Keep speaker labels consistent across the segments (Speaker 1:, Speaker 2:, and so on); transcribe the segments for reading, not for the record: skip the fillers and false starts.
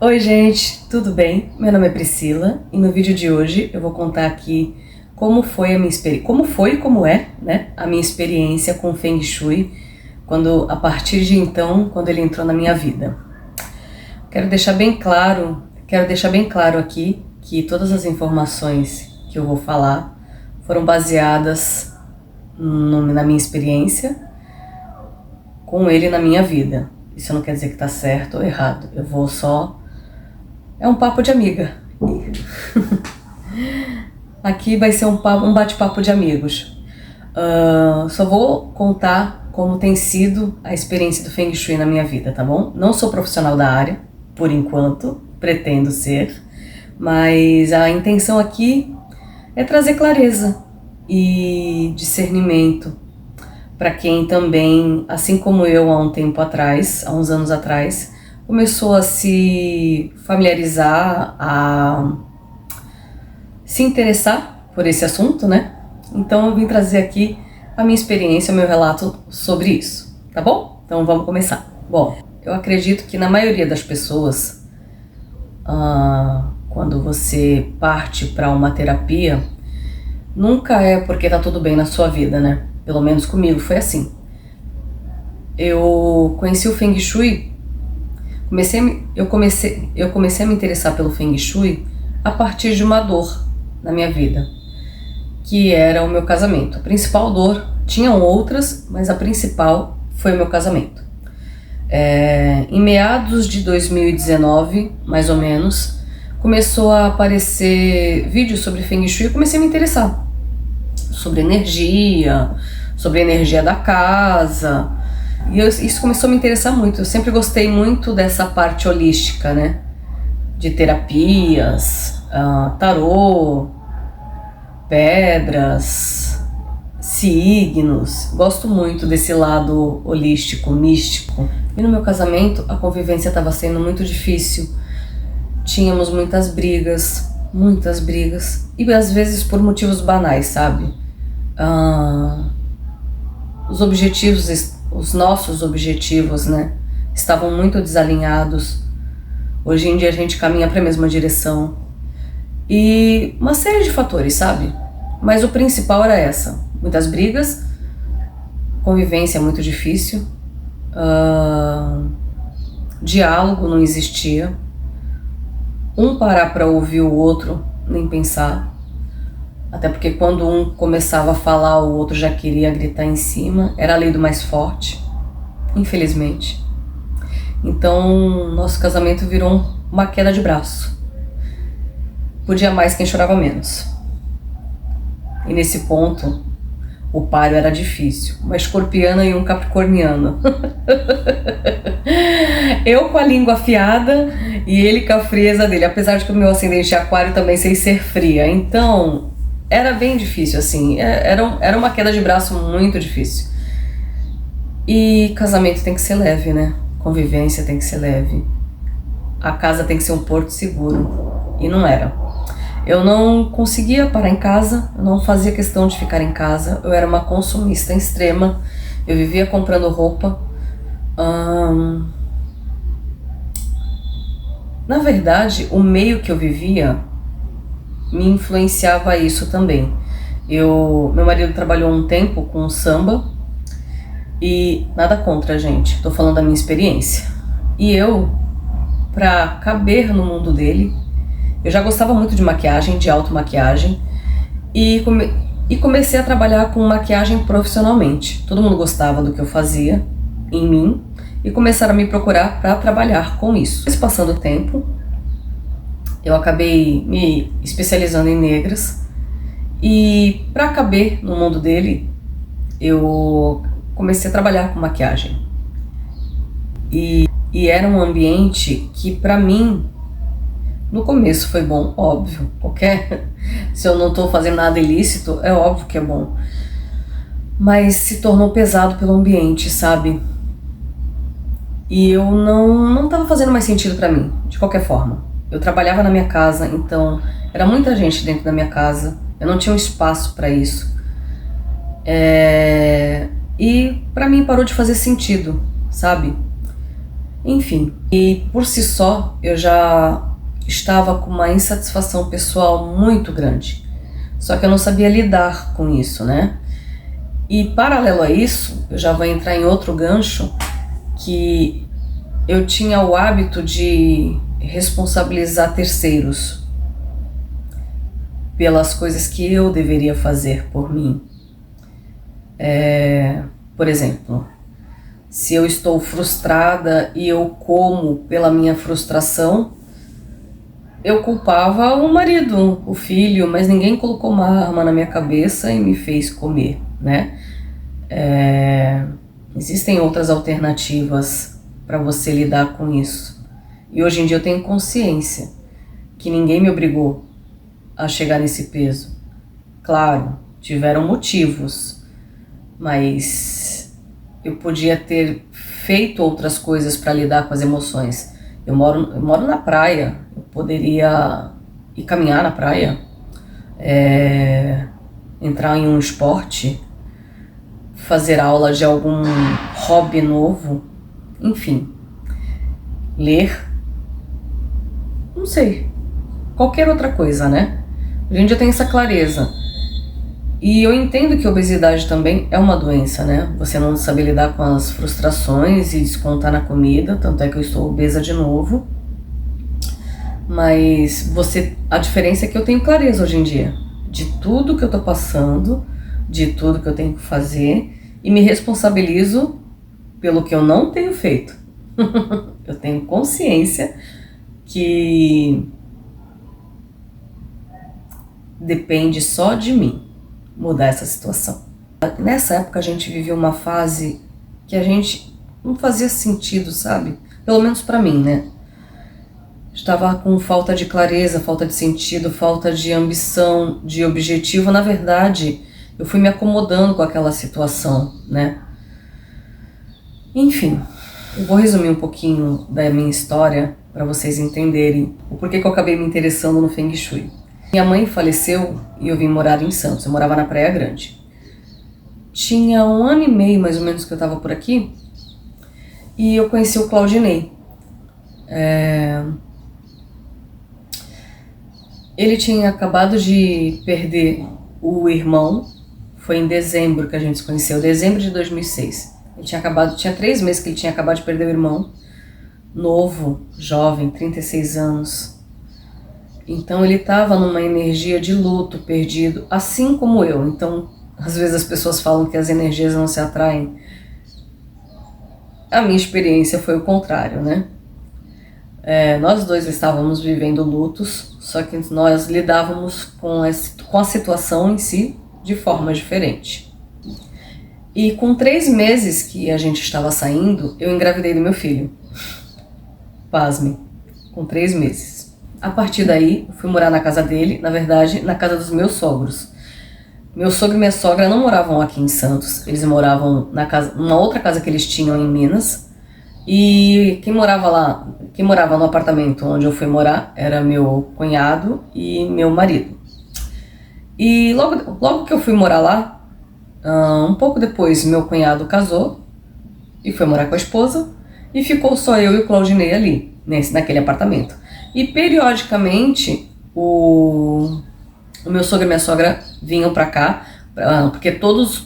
Speaker 1: Oi gente, tudo bem? Meu nome é Priscila e no vídeo de hoje eu vou contar aqui como foi a minha experiência, como é, né, a minha experiência com o Feng Shui, a partir de então, quando ele entrou na minha vida. Quero deixar bem claro aqui que todas as informações que eu vou falar foram baseadas na minha experiência com ele na minha vida. Isso não quer dizer que tá certo ou errado, é um papo de amiga. Aqui vai ser um bate-papo de amigos. Só vou contar como tem sido a experiência do Feng Shui na minha vida, tá bom? Não sou profissional da área, por enquanto, pretendo ser, mas a intenção aqui é trazer clareza e discernimento para quem também, assim como eu há uns anos atrás, começou a se familiarizar, a se interessar por esse assunto, né? Então eu vim trazer aqui a minha experiência, o meu relato sobre isso, tá bom? Então vamos começar. Bom, eu acredito que na maioria das pessoas, quando você parte para uma terapia, nunca é porque tá tudo bem na sua vida, né? Pelo menos comigo foi assim. Eu conheci o Feng Shui, eu comecei a me interessar pelo Feng Shui a partir de uma dor na minha vida, que era o meu casamento. A principal dor, tinham outras, mas a principal foi o meu casamento. Em meados de 2019, mais ou menos, começou a aparecer vídeos sobre Feng Shui e eu comecei a me interessar sobre a energia da casa, e isso começou a me interessar muito. Eu sempre gostei muito dessa parte holística, né, de terapias, tarô, pedras, signos. Gosto muito desse lado holístico, místico. E no meu casamento a convivência estava sendo muito difícil. Tínhamos muitas brigas, e às vezes por motivos banais, sabe? Os nossos objetivos, né, estavam muito desalinhados. Hoje em dia a gente caminha para a mesma direção e uma série de fatores, sabe? Mas o principal era muitas brigas, convivência muito difícil, diálogo não existia, um parar para ouvir o outro, nem pensar. Até porque quando um começava a falar, o outro já queria gritar em cima. Era a lei do mais forte, infelizmente. Então, nosso casamento virou uma queda de braço. Podia mais quem chorava menos. E nesse ponto, o páreo era difícil. Uma escorpiana e um capricorniano. Eu com a língua afiada e ele com a frieza dele. Apesar de que o meu ascendente é aquário, também sei ser fria. Então era bem difícil, assim, era uma queda de braço muito difícil. E casamento tem que ser leve, né? Convivência tem que ser leve. A casa tem que ser um porto seguro. E não era. Eu não conseguia parar em casa, eu não fazia questão de ficar em casa. Eu era uma consumista extrema. Eu vivia comprando roupa. Na verdade, o meio que eu vivia me influenciava isso também. Meu marido trabalhou um tempo com samba, e nada contra, gente, tô falando da minha experiência. E eu, pra caber no mundo dele, eu já gostava muito de maquiagem, de automaquiagem, e comecei a trabalhar com maquiagem profissionalmente. Todo mundo gostava do que eu fazia em mim e começaram a me procurar para trabalhar com isso. Mas passando o tempo, eu acabei me especializando em negras, e para caber no mundo dele, eu comecei a trabalhar com maquiagem. E era um ambiente que para mim, no começo foi bom, óbvio. Se eu não estou fazendo nada ilícito, é óbvio que é bom. Mas se tornou pesado pelo ambiente, sabe? E eu não estava fazendo mais sentido para mim, de qualquer forma. Eu trabalhava na minha casa, então era muita gente dentro da minha casa. Eu não tinha um espaço para isso. E para mim parou de fazer sentido, sabe? Enfim, e por si só eu já estava com uma insatisfação pessoal muito grande. Só que eu não sabia lidar com isso, né? E paralelo a isso, eu já vou entrar em outro gancho, que eu tinha o hábito de responsabilizar terceiros pelas coisas que eu deveria fazer por mim. Por exemplo, se eu estou frustrada e eu como pela minha frustração, eu culpava o marido, o filho, mas ninguém colocou uma arma na minha cabeça e me fez comer, né? Existem outras alternativas para você lidar com isso. E hoje em dia eu tenho consciência que ninguém me obrigou a chegar nesse peso. Claro, tiveram motivos, mas eu podia ter feito outras coisas para lidar com as emoções. Eu moro na praia, eu poderia ir caminhar na praia, entrar em um esporte, fazer aula de algum hobby novo, enfim, ler, não sei, qualquer outra coisa, né? A gente já tem essa clareza. E eu entendo que a obesidade também é uma doença, né? Você não saber lidar com as frustrações e descontar na comida, tanto é que eu estou obesa de novo. Mas a diferença é que eu tenho clareza hoje em dia de tudo que eu tô passando, de tudo que eu tenho que fazer, e me responsabilizo pelo que eu não tenho feito. Eu tenho consciência que depende só de mim mudar essa situação. Nessa época a gente vivia uma fase que a gente não fazia sentido, sabe? Pelo menos pra mim, né? Estava com falta de clareza, falta de sentido, falta de ambição, de objetivo. Na verdade, eu fui me acomodando com aquela situação, né? Enfim, eu vou resumir um pouquinho da minha história para vocês entenderem o porquê que eu acabei me interessando no Feng Shui. Minha mãe faleceu e eu vim morar em Santos, eu morava na Praia Grande. Tinha 1 ano e meio mais ou menos que eu estava por aqui e eu conheci o Claudinei. Ele tinha acabado de perder o irmão, foi em dezembro que a gente se conheceu, dezembro de 2006. Ele tinha 3 meses que ele tinha acabado de perder o irmão, novo, jovem, 36 anos. Então ele estava numa energia de luto, perdido, assim como eu. Então, às vezes as pessoas falam que as energias não se atraem. A minha experiência foi o contrário, né? Nós dois estávamos vivendo lutos, só que nós lidávamos com a situação em si de forma diferente. E com 3 meses que a gente estava saindo, eu engravidei do meu filho. Pasme, com 3 meses. A partir daí, eu fui morar na casa dele, na verdade, na casa dos meus sogros. Meu sogro e minha sogra não moravam aqui em Santos, eles moravam numa outra casa que eles tinham em Minas. E quem morava no apartamento onde eu fui morar, era meu cunhado e meu marido. E logo que eu fui morar lá, um pouco depois meu cunhado casou e foi morar com a esposa, e ficou só eu e o Claudinei ali, naquele apartamento. E periodicamente o meu sogro e minha sogra vinham pra cá, porque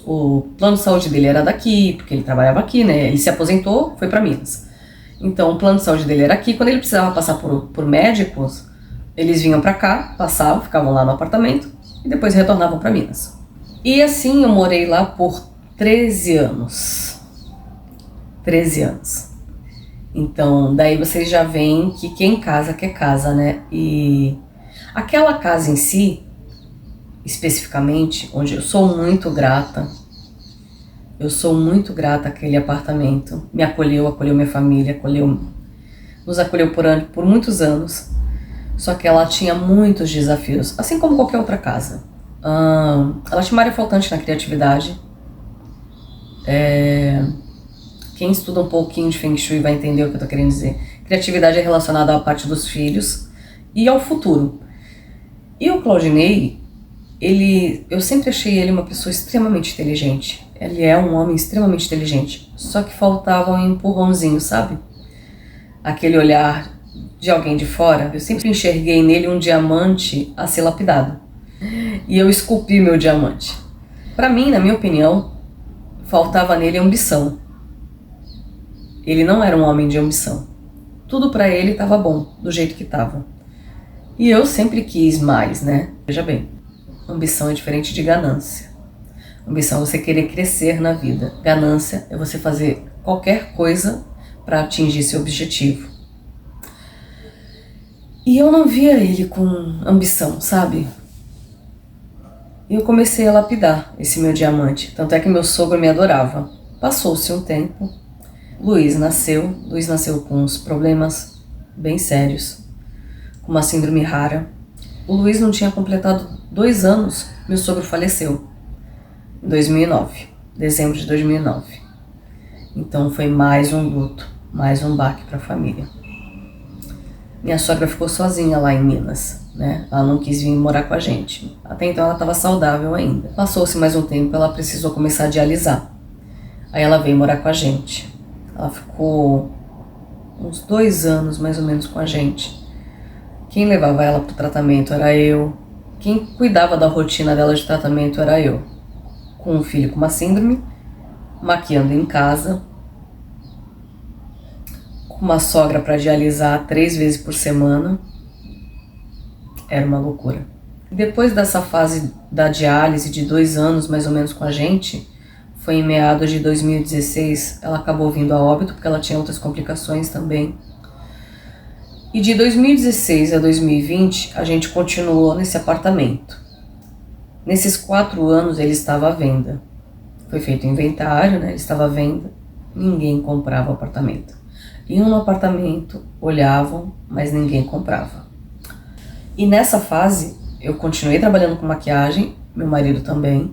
Speaker 1: o plano de saúde dele era daqui, porque ele trabalhava aqui, né? Ele se aposentou, foi pra Minas. Então o plano de saúde dele era aqui. Quando ele precisava passar por médicos, eles vinham pra cá, passavam, ficavam lá no apartamento e depois retornavam pra Minas. E assim eu morei lá por 13 anos. 13 anos. Então, daí vocês já veem que quem casa quer casa, né? E aquela casa em si, especificamente, onde eu sou muito grata àquele apartamento. Me acolheu minha família, nos acolheu por muitos anos. Só que ela tinha muitos desafios, assim como qualquer outra casa. Ela tinha uma área faltante na criatividade. Quem estuda um pouquinho de Feng Shui vai entender o que eu tô querendo dizer. Criatividade é relacionada à parte dos filhos e ao futuro. E o Claudinei, eu sempre achei ele uma pessoa extremamente inteligente. Ele é um homem extremamente inteligente. Só que faltava um empurrãozinho, sabe? aquele olhar de alguém de fora, eu sempre enxerguei nele um diamante a ser lapidado. E eu esculpi meu diamante. Para mim, na minha opinião, faltava nele ambição. Ele não era um homem de ambição. Tudo para ele estava bom, do jeito que estava. E eu sempre quis mais, né? Veja bem, ambição é diferente de ganância. Ambição é você querer crescer na vida. Ganância é você fazer qualquer coisa para atingir seu objetivo. E eu não via ele com ambição, sabe? E eu comecei a lapidar esse meu diamante. Tanto é que meu sogro me adorava. Passou-se um tempo. Luiz nasceu com uns problemas bem sérios, com uma síndrome rara. O Luiz não tinha completado 2 anos, meu sogro faleceu, em 2009, dezembro de 2009. Então foi mais um luto, mais um baque para a família. Minha sogra ficou sozinha lá em Minas, né? Ela não quis vir morar com a gente. Até então ela estava saudável ainda. Passou-se mais um tempo, ela precisou começar a dialisar. Aí ela veio morar com a gente. Ela ficou uns 2 anos mais ou menos com a gente. Quem levava ela para o tratamento era eu. Quem cuidava da rotina dela de tratamento era eu. Com um filho com uma síndrome, maquiando em casa, com uma sogra para dialisar 3 vezes por semana. Era uma loucura. Depois dessa fase da diálise de 2 anos mais ou menos com a gente, foi em meados de 2016, ela acabou vindo a óbito, porque ela tinha outras complicações também. E de 2016 a 2020, a gente continuou nesse apartamento. Nesses 4 anos, ele estava à venda. Foi feito inventário, né? Ele estava à venda. Ninguém comprava o apartamento. Iam no apartamento, olhavam, mas ninguém comprava. E nessa fase, eu continuei trabalhando com maquiagem, meu marido também,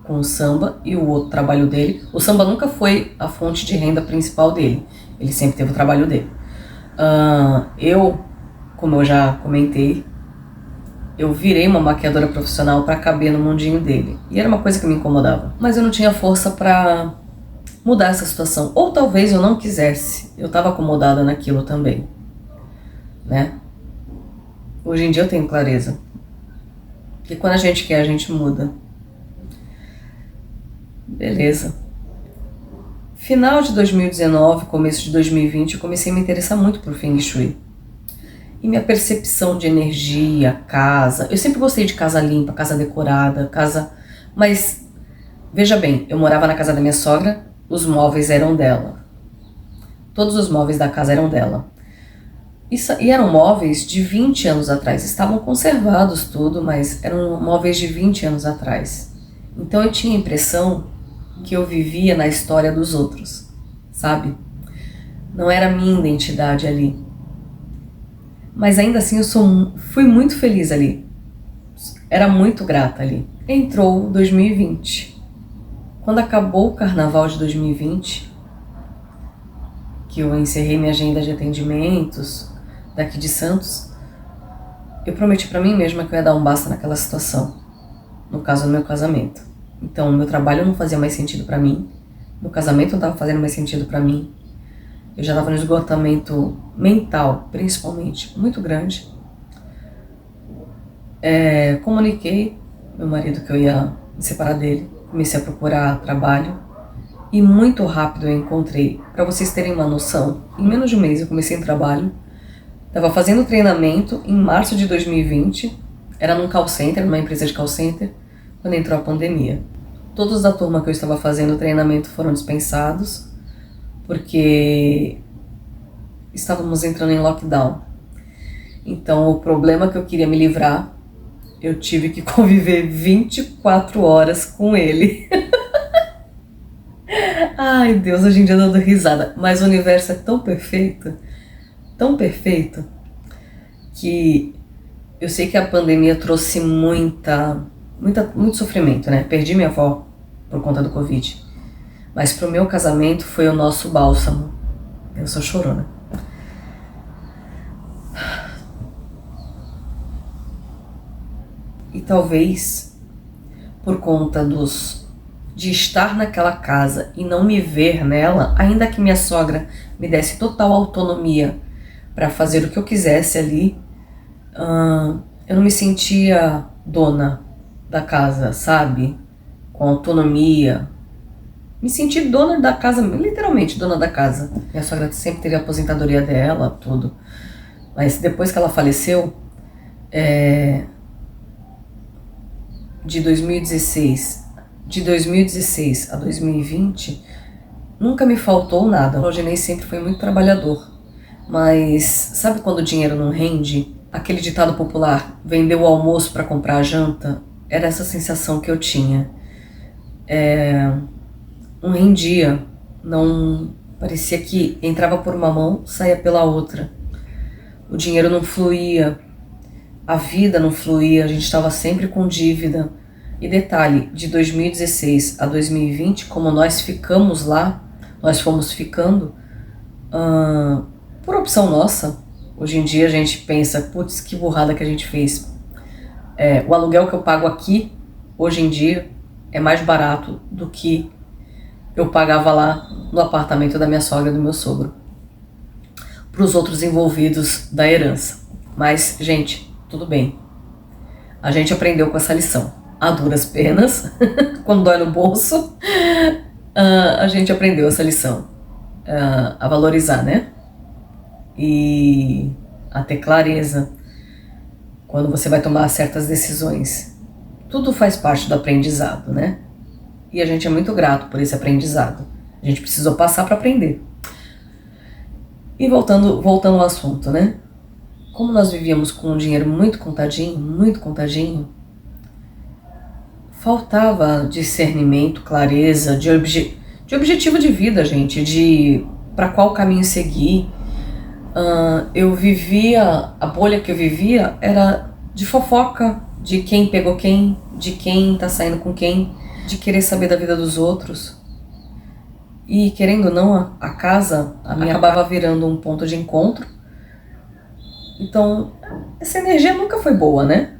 Speaker 1: com o samba e o outro trabalho dele. O samba nunca foi a fonte de renda principal dele, ele sempre teve o trabalho dele. Eu, como eu já comentei, eu virei uma maquiadora profissional para caber no mundinho dele. E era uma coisa que me incomodava. Mas eu não tinha força para mudar essa situação. Ou talvez eu não quisesse. Eu estava acomodada naquilo também, né? Hoje em dia eu tenho clareza. Que quando a gente quer, a gente muda. Beleza. Final de 2019, começo de 2020, eu comecei a me interessar muito por Feng Shui. E minha percepção de energia, casa... Eu sempre gostei de casa limpa, casa decorada, casa... Mas, veja bem, eu morava na casa da minha sogra, os móveis eram dela. Todos os móveis da casa eram dela. E eram móveis de 20 anos atrás. Estavam conservados tudo, mas eram móveis de 20 anos atrás. Então eu tinha a impressão que eu vivia na história dos outros, sabe? Não era a minha identidade ali. Mas ainda assim fui muito feliz ali. Era muito grata ali. Entrou 2020. Quando acabou o carnaval de 2020, que eu encerrei minha agenda de atendimentos daqui de Santos, eu prometi pra mim mesma que eu ia dar um basta naquela situação. No caso do meu casamento. Então, o meu trabalho não fazia mais sentido pra mim. Meu casamento não estava fazendo mais sentido pra mim. Eu já estava no esgotamento mental, principalmente, muito grande. Comuniquei meu marido que eu ia me separar dele. Comecei a procurar trabalho. E muito rápido eu encontrei. Pra vocês terem uma noção, em menos de um mês eu comecei um trabalho. Estava fazendo treinamento em março de 2020. Era num call center, numa empresa de call center, quando entrou a pandemia. Todos da turma que eu estava fazendo o treinamento foram dispensados, porque estávamos entrando em lockdown. Então, o problema que eu queria me livrar, eu tive que conviver 24 horas com ele. Ai, Deus, hoje em dia dando risada. Mas o universo é tão perfeito, que eu sei que a pandemia trouxe muito sofrimento, né? Perdi minha avó por conta do Covid. Mas pro meu casamento foi o nosso bálsamo. Eu sou chorona. E talvez, por conta de estar naquela casa e não me ver nela, ainda que minha sogra me desse total autonomia para fazer o que eu quisesse ali, eu não me sentia dona da casa, sabe? Com autonomia. Me senti dona da casa, literalmente dona da casa. Minha sogra sempre teve a aposentadoria dela, tudo. Mas depois que ela faleceu, de 2016 a 2020, nunca me faltou nada. O Claudinei sempre foi muito trabalhador. Mas sabe quando o dinheiro não rende? Aquele ditado popular, vender o almoço para comprar a janta, era essa sensação que eu tinha. Não rendia, não, parecia que entrava por uma mão, saía pela outra. O dinheiro não fluía, a vida não fluía, a gente estava sempre com dívida. E detalhe, de 2016 a 2020, como nós ficamos lá, nós fomos ficando, por opção nossa. Hoje em dia a gente pensa, putz, que burrada que a gente fez. O aluguel que eu pago aqui, hoje em dia, é mais barato do que eu pagava lá no apartamento da minha sogra e do meu sogro. Para os outros envolvidos da herança. Mas, gente, tudo bem. A gente aprendeu com essa lição. A duras penas, quando dói no bolso, a gente aprendeu essa lição. A valorizar, né? E a ter clareza quando você vai tomar certas decisões. Tudo faz parte do aprendizado, né? E a gente é muito grato por esse aprendizado. A gente precisou passar para aprender. E voltando ao assunto, né? Como nós vivíamos com um dinheiro muito contadinho, faltava discernimento, clareza, de objetivo de vida, gente, de para qual caminho seguir. Eu vivia, a bolha que eu vivia era de fofoca, de quem pegou quem, de quem tá saindo com quem, de querer saber da vida dos outros. E querendo ou não, a casa, acabava virando um ponto de encontro. Então, essa energia nunca foi boa, né?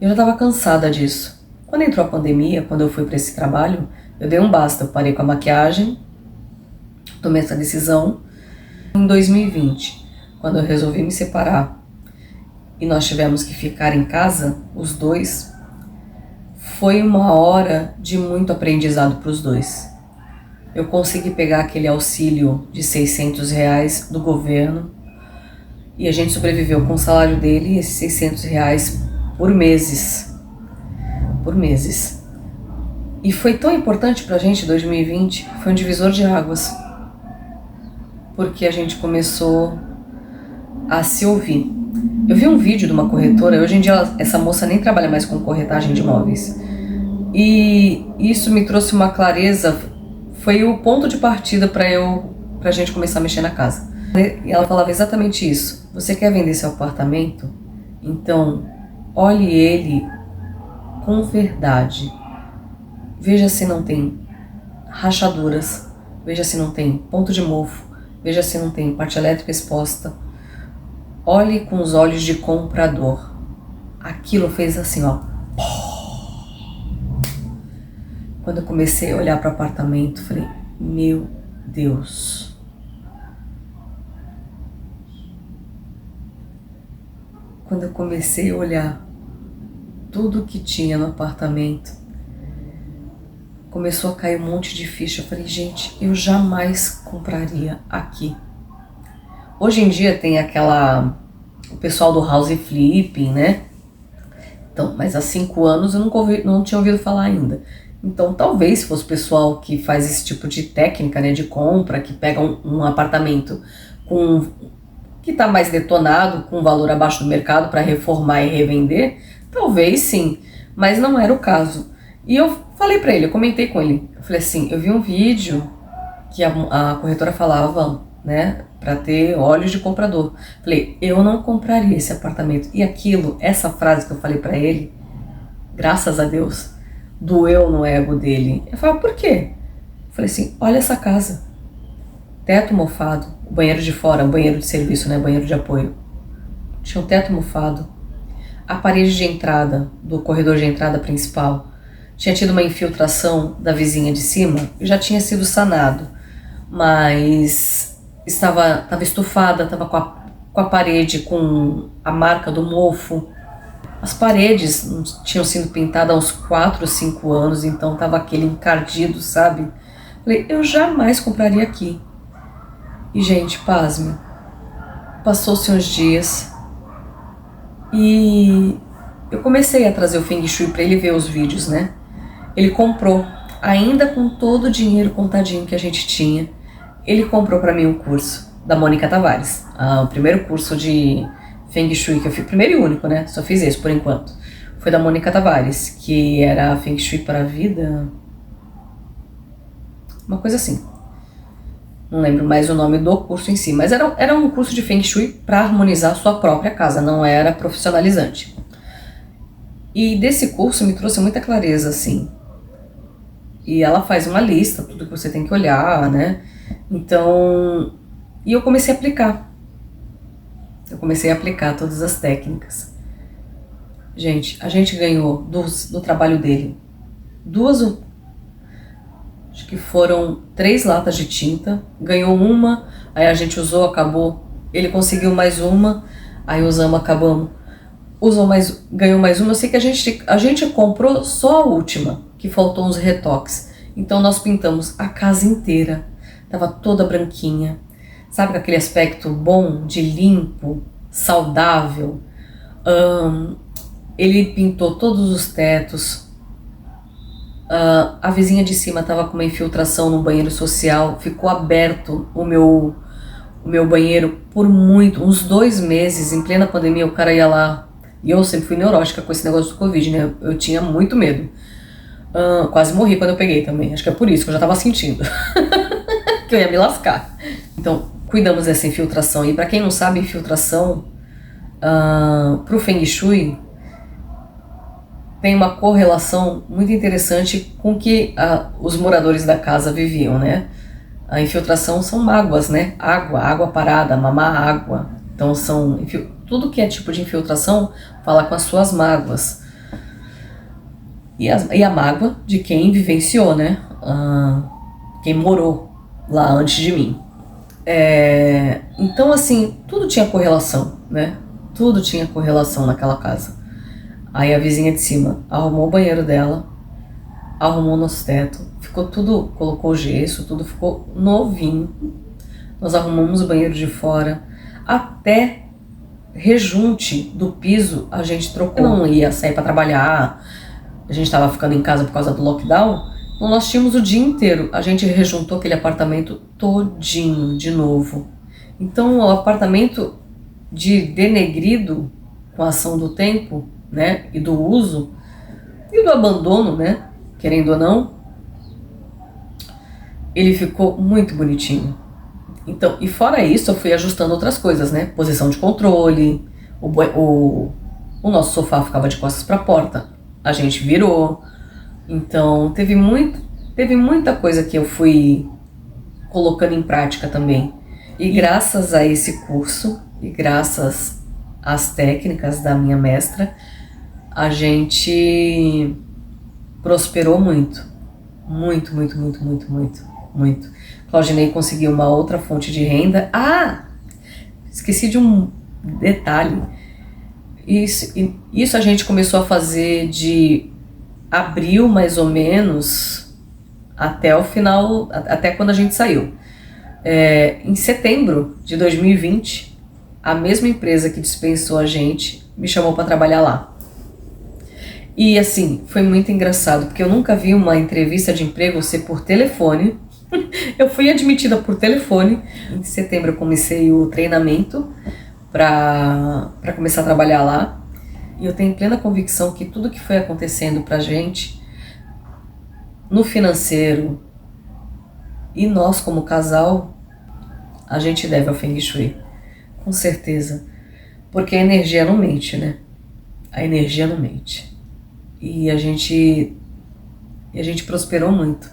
Speaker 1: Eu já estava cansada disso. Quando entrou a pandemia, quando eu fui para esse trabalho, eu dei um basta, eu parei com a maquiagem, tomei essa decisão. Em 2020, quando eu resolvi me separar e nós tivemos que ficar em casa, os dois, foi uma hora de muito aprendizado para os dois. Eu consegui pegar aquele auxílio de R$600 do governo e a gente sobreviveu com o salário dele e esses R$600 por meses. E foi tão importante pra gente 2020, foi um divisor de águas, porque a gente começou a se ouvir. Eu vi um vídeo de uma corretora, hoje em dia essa moça nem trabalha mais com corretagem de imóveis, e isso me trouxe uma clareza, foi o ponto de partida pra gente começar a mexer na casa. E ela falava exatamente isso: você quer vender seu apartamento? Então olhe ele com verdade. Veja se não tem rachaduras, veja se não tem ponto de mofo, veja se não tem parte elétrica exposta. Olhe com os olhos de comprador. Aquilo fez assim, ó. Quando eu comecei a olhar para o apartamento, falei, meu Deus. Quando eu comecei a olhar tudo que tinha no apartamento, começou a cair um monte de ficha. Eu falei, gente, eu jamais compraria aqui. Hoje em dia tem o pessoal do house flipping, né? Então, mas há 5 anos eu não tinha ouvido falar ainda. Então talvez se fosse o pessoal que faz esse tipo de técnica, né, de compra, que pega um apartamento que está mais detonado, com valor abaixo do mercado para reformar e revender, talvez sim, mas não era o caso. E eu falei pra ele, eu comentei com ele, eu falei assim, eu vi um vídeo que a corretora falava, né, pra ter olhos de comprador. Falei, eu não compraria esse apartamento. E aquilo, essa frase que eu falei pra ele, graças a Deus, doeu no ego dele. Eu falei, por quê? Eu falei assim, olha essa casa, teto mofado, o banheiro de fora, o banheiro de serviço, né, banheiro de apoio, tinha um teto mofado. A parede de entrada, do corredor de entrada principal, tinha tido uma infiltração da vizinha de cima e já tinha sido sanado, mas estava estufada, estava com a parede com a marca do mofo. As paredes tinham sido pintadas há uns 4 ou 5 anos, então estava aquele encardido, sabe? Falei, eu jamais compraria aqui. E, gente, pasme, passou-se uns dias e eu comecei a trazer o Feng Shui para ele ver os vídeos, né? Ele comprou, ainda com todo o dinheiro contadinho que a gente tinha, ele comprou para mim um curso da Mônica Tavares, o primeiro curso de Feng Shui que eu fiz, primeiro e único, né? Só fiz esse por enquanto. Foi da Mônica Tavares, que era Feng Shui para a vida, uma coisa assim. Não lembro mais o nome do curso em si, mas era um curso de Feng Shui para harmonizar a sua própria casa, não era profissionalizante. E desse curso me trouxe muita clareza, assim. E ela faz uma lista, tudo que você tem que olhar, né? Então, e eu comecei a aplicar. Eu comecei a aplicar todas as técnicas. Gente, a gente ganhou do trabalho dele acho que foram 3 latas de tinta, ganhou uma, aí a gente usou, acabou, ele conseguiu mais uma, aí usamos, acabamos, ganhou mais uma. Eu sei que a gente comprou só a última, que faltou uns retoques, então nós pintamos a casa inteira, tava toda branquinha, sabe, com aquele aspecto bom, de limpo, saudável. Ele pintou todos os tetos. A vizinha de cima estava com uma infiltração no banheiro social, ficou aberto o meu banheiro por uns 2 meses, em plena pandemia. O cara ia lá, e eu sempre fui neurótica com esse negócio do Covid, né? Eu tinha muito medo. Quase morri quando eu peguei também, acho que é por isso que eu já tava sentindo que eu ia me lascar. Então, cuidamos dessa infiltração. E para quem não sabe, infiltração pro Feng Shui tem uma correlação muito interessante com que os moradores da casa viviam, né? A infiltração são mágoas, né? Água parada, mamar água. Então tudo que é tipo de infiltração fala com as suas mágoas. E a mágoa de quem vivenciou, né? Quem morou lá antes de mim. Então, assim, tudo tinha correlação, né? Tudo tinha correlação naquela casa. Aí a vizinha de cima arrumou o banheiro dela, arrumou nosso teto, ficou tudo, colocou gesso, tudo ficou novinho. Nós arrumamos o banheiro de fora, até rejunte do piso a gente trocou. Eu não ia sair para trabalhar, a gente estava ficando em casa por causa do lockdown, então nós tínhamos o dia inteiro. A gente rejuntou aquele apartamento todinho de novo. Então o apartamento denegrido com a ação do tempo, né, e do uso e do abandono, né, querendo ou não, ele ficou muito bonitinho. Então, e fora isso, eu fui ajustando outras coisas, né, posição de controle, o nosso sofá ficava de costas para a porta, a gente virou. Então, teve muita coisa que eu fui colocando em prática também. E graças a esse curso, e graças às técnicas da minha mestra, a gente prosperou muito. Muito, muito, muito, muito, muito, muito. Claudinei conseguiu uma outra fonte de renda. Esqueci de um detalhe. Isso a gente começou a fazer de abril, mais ou menos, até o final, até quando a gente saiu. Em setembro de 2020, a mesma empresa que dispensou a gente me chamou para trabalhar lá. E assim, foi muito engraçado, porque eu nunca vi uma entrevista de emprego ser por telefone. Eu fui admitida por telefone. Em setembro eu comecei o treinamento para começar a trabalhar lá. E eu tenho plena convicção que tudo que foi acontecendo pra gente, no financeiro, e nós como casal, a gente deve ao Feng Shui. Com certeza. Porque a energia não mente, né? A energia não mente. E a gente prosperou muito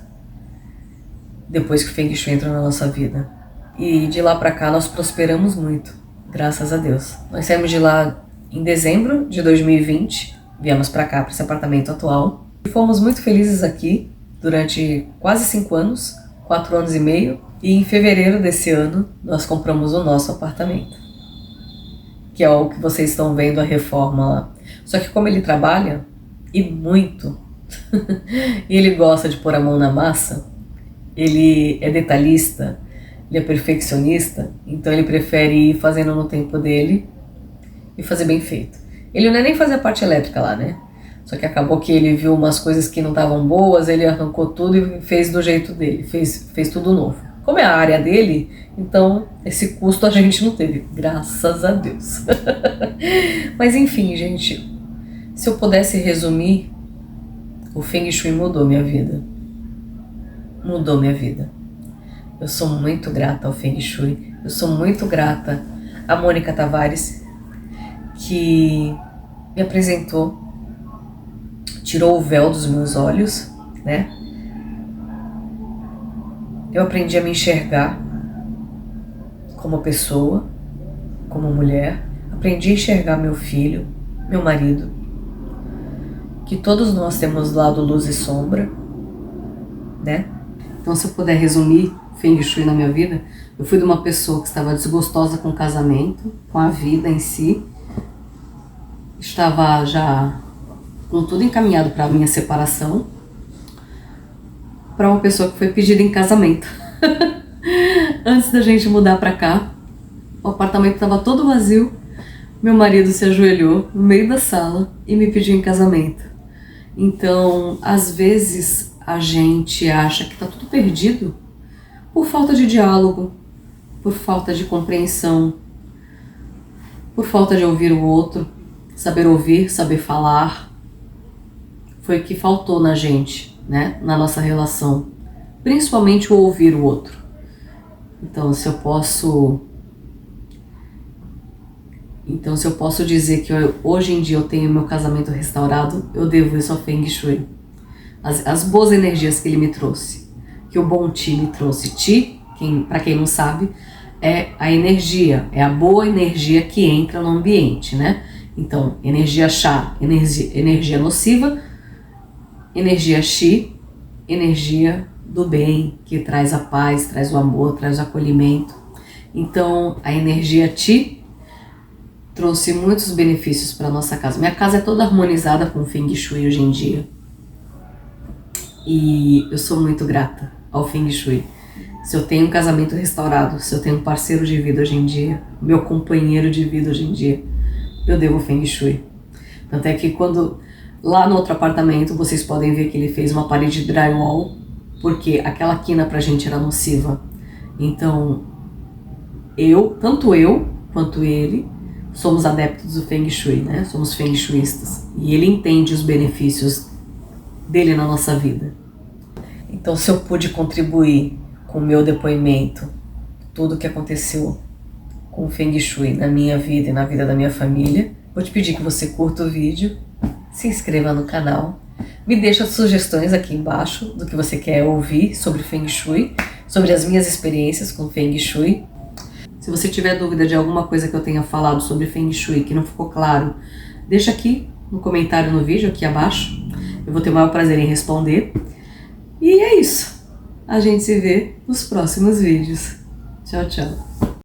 Speaker 1: depois que o Feng Shui entrou na nossa vida. E de lá pra cá nós prosperamos muito, graças a Deus. Nós saímos de lá em dezembro de 2020, viemos pra cá, pra esse apartamento atual. Fomos muito felizes aqui durante quase 5 anos, 4 anos e meio, e em fevereiro desse ano nós compramos o nosso apartamento, que é o que vocês estão vendo a reforma lá. Só que como ele trabalha, e muito, e ele gosta de pôr a mão na massa, ele é detalhista, ele é perfeccionista, então ele prefere ir fazendo no tempo dele e fazer bem feito. Ele não é nem fazer a parte elétrica lá, né? Só que acabou que ele viu umas coisas que não estavam boas, ele arrancou tudo e fez do jeito dele, fez tudo novo. Como é a área dele, então esse custo a gente não teve, graças a Deus. Mas enfim, gente, se eu pudesse resumir, o Feng Shui mudou minha vida. Mudou minha vida. Eu sou muito grata ao Feng Shui, eu sou muito grata a Mônica Tavares, que me apresentou, tirou o véu dos meus olhos, né? Eu aprendi a me enxergar como pessoa, como mulher, aprendi a enxergar meu filho, meu marido, que todos nós temos lado luz e sombra, né? Então, se eu puder resumir Feng Shui na minha vida, eu fui de uma pessoa que estava desgostosa com o casamento, com a vida em si, estava já com tudo encaminhado para a minha separação, para uma pessoa que foi pedida em casamento. Antes da gente mudar para cá, o apartamento estava todo vazio, meu marido se ajoelhou no meio da sala e me pediu em casamento. Então, às vezes, a gente acha que está tudo perdido por falta de diálogo, por falta de compreensão, por falta de ouvir o outro, saber ouvir, saber falar. Foi o que faltou na gente, né? Na nossa relação, principalmente o ouvir o outro. Então, se eu posso dizer que hoje em dia eu tenho meu casamento restaurado, eu devo isso ao Feng Shui. As boas energias que ele me trouxe, que o bom Qi me trouxe. Qi, para quem não sabe, é a energia, é a boa energia que entra no ambiente, né? Então, energia Cha, energia nociva, energia Qi, energia do bem, que traz a paz, traz o amor, traz o acolhimento. Então, a energia Qi trouxe muitos benefícios para nossa casa. Minha casa é toda harmonizada com o Feng Shui hoje em dia. E eu sou muito grata ao Feng Shui. Se eu tenho um casamento restaurado, se eu tenho um parceiro de vida hoje em dia, meu companheiro de vida hoje em dia, eu devo ao Feng Shui. Tanto é que quando lá no outro apartamento vocês podem ver que ele fez uma parede de drywall, porque aquela quina pra gente era nociva. Então, tanto eu quanto ele, somos adeptos do Feng Shui, né? Somos Feng Shuistas. E ele entende os benefícios dele na nossa vida. Então, se eu pude contribuir com o meu depoimento, tudo o que aconteceu com o Feng Shui na minha vida e na vida da minha família, vou te pedir que você curta o vídeo, se inscreva no canal, me deixa sugestões aqui embaixo do que você quer ouvir sobre Feng Shui, sobre as minhas experiências com Feng Shui. Se você tiver dúvida de alguma coisa que eu tenha falado sobre Feng Shui que não ficou claro, deixa aqui no comentário no vídeo, aqui abaixo. Eu vou ter o maior prazer em responder. E é isso. A gente se vê nos próximos vídeos. Tchau, tchau.